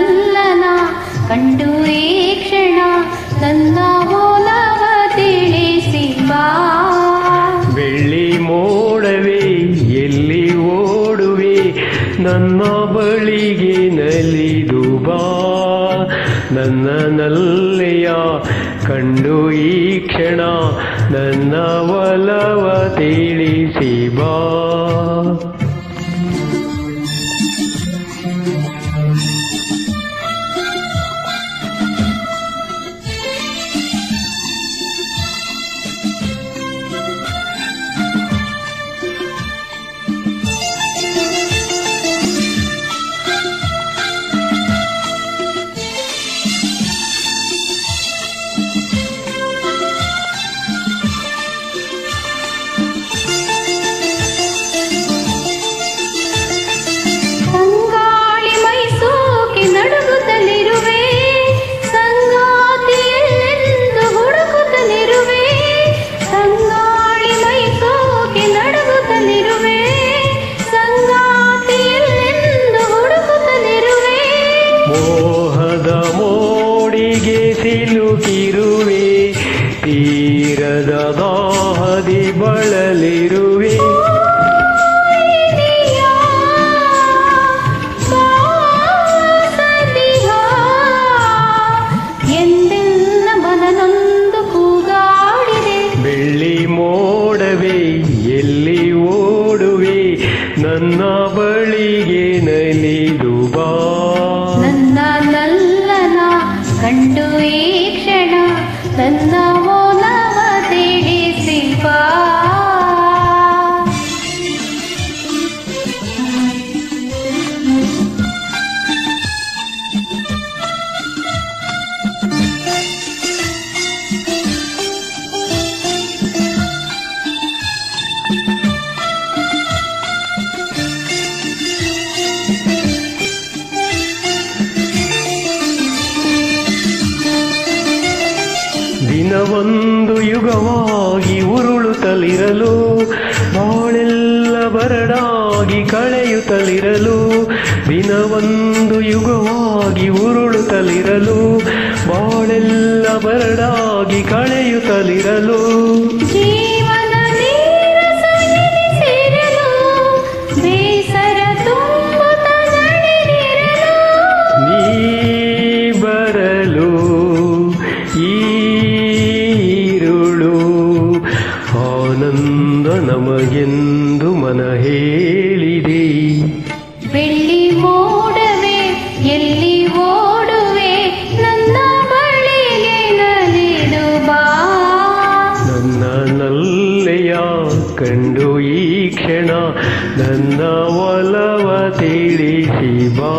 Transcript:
ನಲ್ಲನ ಕಂಡು ಈ ಕ್ಷಣ ನನ್ನ ಮೂಲವ ತಿಳಿಸಿ ಬಾ. ಬೆಳ್ಳಿ ಮೋಡವೇ ಎಲ್ಲಿ ಓಡುವೆ ನನ್ನ ಬಳಿಗೆ ನಲಿದು ಬಾ. ನನ್ನ ನಲ್ಲೆಯ ಕಂಡು ಈ ಕ್ಷಣ ನನ್ನ ಒಲವ ತಿಳಿಸಿ ಬಾ. ಸಿಲುಕಿರುವೆ ತೀರದ ದಾಹದಿ ಬಳಲಿರುವೆ. ಎಂದೆಲ್ಲ ಮನನೊಂದು ಕೂಗಾಡಿದೆ. ಬೆಳ್ಳಿ ಮೋಡವೇ ಎಲ್ಲಿ ಓಡುವೆ ನನ್ನ ಬಳಿಗೆ ನಲಿದು ಬಾ. ನನ್ನ ನಲ್ಲನ ಕಂಡು ಈ ಕ್ಷಣ ನನ್ನ ಮೂಲವ ತಿಳಿಸಿ ಬಾ. ದಿನವೊಂದು ಯುಗವಾಗಿ ಉರುಳುತ್ತಲಿರಲು ಬಾಳೆಲ್ಲ ಬರಡಾಗಿ ಕಳೆಯುತ್ತಲಿರಲು. ದಿನವೊಂದು ಯುಗವಾಗಿ ಉರುಳುತ್ತಲಿರಲು ಬಾಳೆಲ್ಲ ಬರಡಾಗಿ ಕಳೆಯುತ್ತಲಿರಲು. ಜೀವನ ನೀರಸ ಎನಿಸಿರಲು ಬೇಸರ ತುಂಬುತ್ತ ನಡೆದಿರಲು. ನೀ ಬರಲು ಈರುಳು ಆನಂದ ನಮಗೆಂದು ಮನ ಹೇಳಿದೆ. ಬೆಳ್ಳಿ ಮೋಡವೇ ಎಲ್ಲಿ ಓಡುವೆ ನನ್ನ ಬಳಿಗೆ ನಲಿದು ಬಾ. ನನ್ನ ನಲ್ಲೆಯ ಕಂಡು ಈ ಕ್ಷಣ ನನ್ನ ಒಲವ ತಿಳಿಸಿ ಬಾ.